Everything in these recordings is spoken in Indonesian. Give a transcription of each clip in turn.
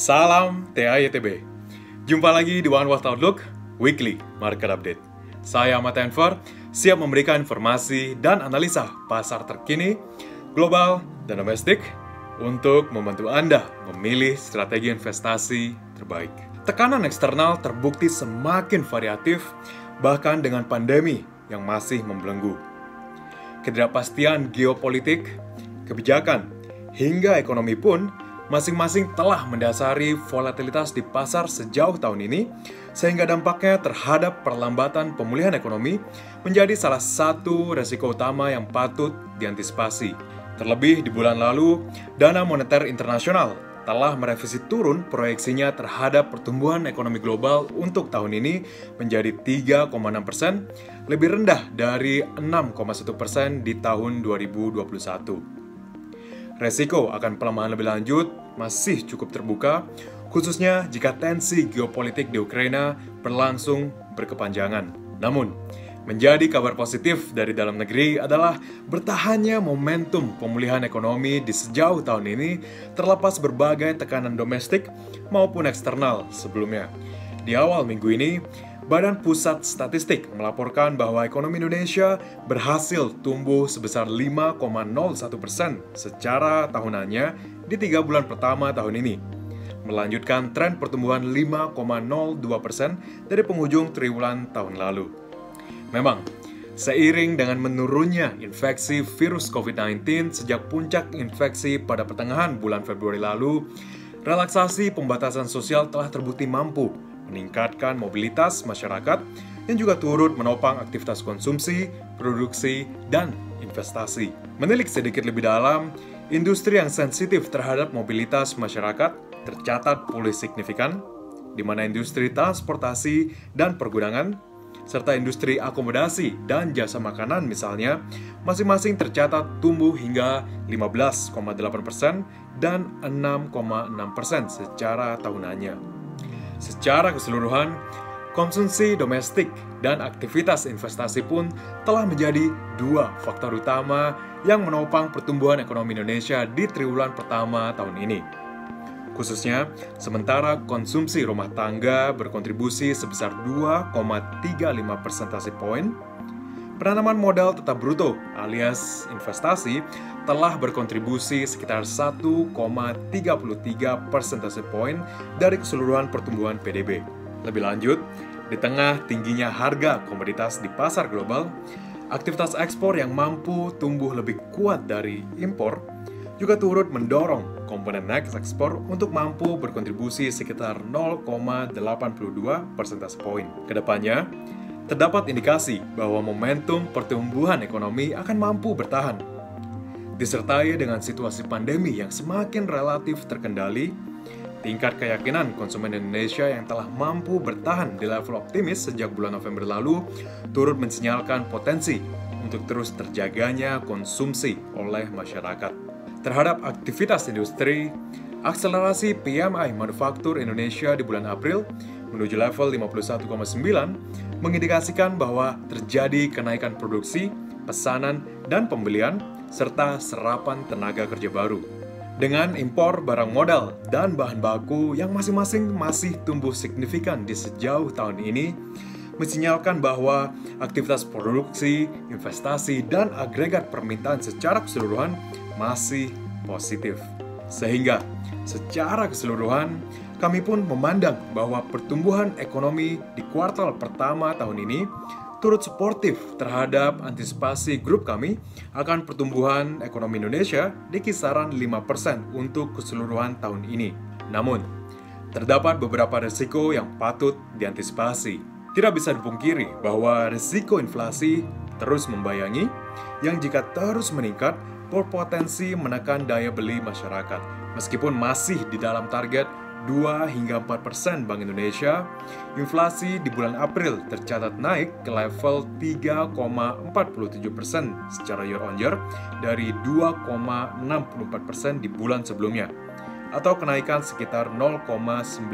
Salam TAYTB. Jumpa lagi di One World Outlook Weekly Market Update. Saya Ahmad Enver, siap memberikan informasi dan analisa pasar terkini, global dan domestik untuk membantu Anda memilih strategi investasi terbaik. Tekanan eksternal terbukti semakin variatif, bahkan dengan pandemi yang masih membelenggu. Ketidakpastian geopolitik, kebijakan, hingga ekonomi pun masing-masing telah mendasari volatilitas di pasar sejauh tahun ini, sehingga dampaknya terhadap perlambatan pemulihan ekonomi menjadi salah satu resiko utama yang patut diantisipasi. Terlebih di bulan lalu, Dana Moneter Internasional telah merevisi turun proyeksinya terhadap pertumbuhan ekonomi global untuk tahun ini menjadi 3,6%, lebih rendah dari 6,1% di tahun 2021. Resiko akan pelemahan lebih lanjut masih cukup terbuka, khususnya jika tensi geopolitik di Ukraina berlangsung berkepanjangan. Namun, menjadi kabar positif dari dalam negeri adalah bertahannya momentum pemulihan ekonomi di sejauh tahun ini terlepas berbagai tekanan domestik maupun eksternal sebelumnya. Di awal minggu ini, Badan Pusat Statistik melaporkan bahwa ekonomi Indonesia berhasil tumbuh sebesar 5,01% secara tahunannya di 3 bulan pertama tahun ini, melanjutkan tren pertumbuhan 5,02% dari penghujung triwulan tahun lalu. Memang, seiring dengan menurunnya infeksi virus COVID-19 sejak puncak infeksi pada pertengahan bulan Februari lalu, relaksasi pembatasan sosial telah terbukti mampu meningkatkan mobilitas masyarakat yang juga turut menopang aktivitas konsumsi, produksi, dan investasi. Menilik sedikit lebih dalam, industri yang sensitif terhadap mobilitas masyarakat tercatat pulih signifikan, di mana industri transportasi dan pergudangan, serta industri akomodasi dan jasa makanan misalnya, masing-masing tercatat tumbuh hingga 15,8% dan 6,6% secara tahunannya. Secara keseluruhan, konsumsi domestik dan aktivitas investasi pun telah menjadi dua faktor utama yang menopang pertumbuhan ekonomi Indonesia di triwulan pertama tahun ini. Khususnya, sementara konsumsi rumah tangga berkontribusi sebesar 2,35 persentase poin, penanaman modal tetap bruto alias investasi telah berkontribusi sekitar 1,33 persentase poin dari keseluruhan pertumbuhan PDB. Lebih lanjut, di tengah tingginya harga komoditas di pasar global, aktivitas ekspor yang mampu tumbuh lebih kuat dari impor juga turut mendorong komponen net ekspor untuk mampu berkontribusi sekitar 0,82 persentase poin. Kedepannya, terdapat indikasi bahwa momentum pertumbuhan ekonomi akan mampu bertahan. Disertai dengan situasi pandemi yang semakin relatif terkendali, tingkat keyakinan konsumen Indonesia yang telah mampu bertahan di level optimis sejak bulan November lalu turut mensinyalkan potensi untuk terus terjaganya konsumsi oleh masyarakat. Terhadap aktivitas industri, akselerasi PMI Manufaktur Indonesia di bulan April menuju level 51,9 mengindikasikan bahwa terjadi kenaikan produksi, pesanan, dan pembelian, serta serapan tenaga kerja baru. Dengan impor barang modal dan bahan baku yang masing-masing masih tumbuh signifikan di sejauh tahun ini, mensinyalkan bahwa aktivitas produksi, investasi, dan agregat permintaan secara keseluruhan masih positif. Sehingga, secara keseluruhan, kami pun memandang bahwa pertumbuhan ekonomi di kuartal pertama tahun ini turut suportif terhadap antisipasi grup kami akan pertumbuhan ekonomi Indonesia di kisaran 5% untuk keseluruhan tahun ini. Namun, terdapat beberapa risiko yang patut diantisipasi. Tidak bisa dipungkiri bahwa risiko inflasi terus membayangi, yang jika terus meningkat berpotensi menekan daya beli masyarakat. Meskipun masih di dalam target 2 hingga 4% Bank Indonesia, inflasi di bulan April tercatat naik ke level 3,47% secara year on year dari 2,64% di bulan sebelumnya, atau kenaikan sekitar 0,95%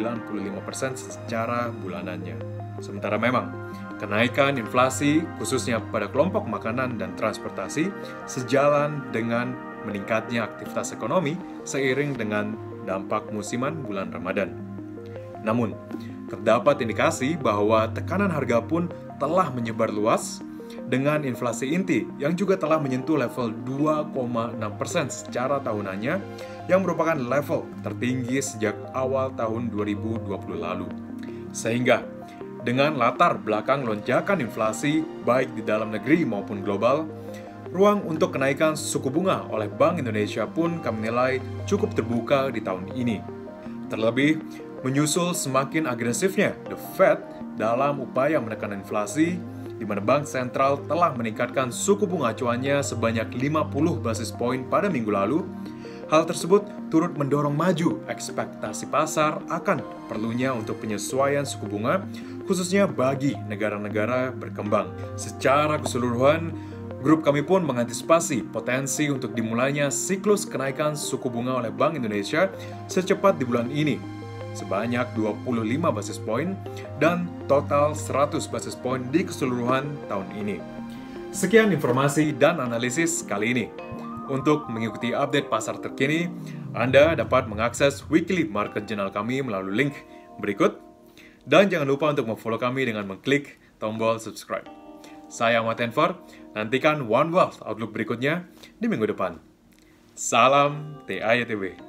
secara bulanannya. Sementara memang, kenaikan inflasi khususnya pada kelompok makanan dan transportasi sejalan dengan meningkatnya aktivitas ekonomi seiring dengan dampak musiman bulan Ramadan. Namun, terdapat indikasi bahwa tekanan harga pun telah menyebar luas dengan inflasi inti yang juga telah menyentuh level 2,6% secara tahunannya yang merupakan level tertinggi sejak awal tahun 2020 lalu. Sehingga, dengan latar belakang lonjakan inflasi baik di dalam negeri maupun global, ruang untuk kenaikan suku bunga oleh Bank Indonesia pun kami nilai cukup terbuka di tahun ini. Terlebih, menyusul semakin agresifnya The Fed dalam upaya menekan inflasi, di mana Bank Sentral telah meningkatkan suku bunga acuannya sebanyak 50 basis poin pada minggu lalu. Hal tersebut turut mendorong maju ekspektasi pasar akan perlunya untuk penyesuaian suku bunga, khususnya bagi negara-negara berkembang. Secara keseluruhan, grup kami pun mengantisipasi potensi untuk dimulainya siklus kenaikan suku bunga oleh Bank Indonesia secepat di bulan ini, sebanyak 25 basis poin dan total 100 basis poin di keseluruhan tahun ini. Sekian informasi dan analisis kali ini. Untuk mengikuti update pasar terkini, Anda dapat mengakses weekly market journal kami melalui link berikut. Dan jangan lupa untuk memfollow kami dengan mengklik tombol subscribe. Saya Ahmad Enver, nantikan One Wealth Outlook berikutnya di minggu depan. Salam TAYTB.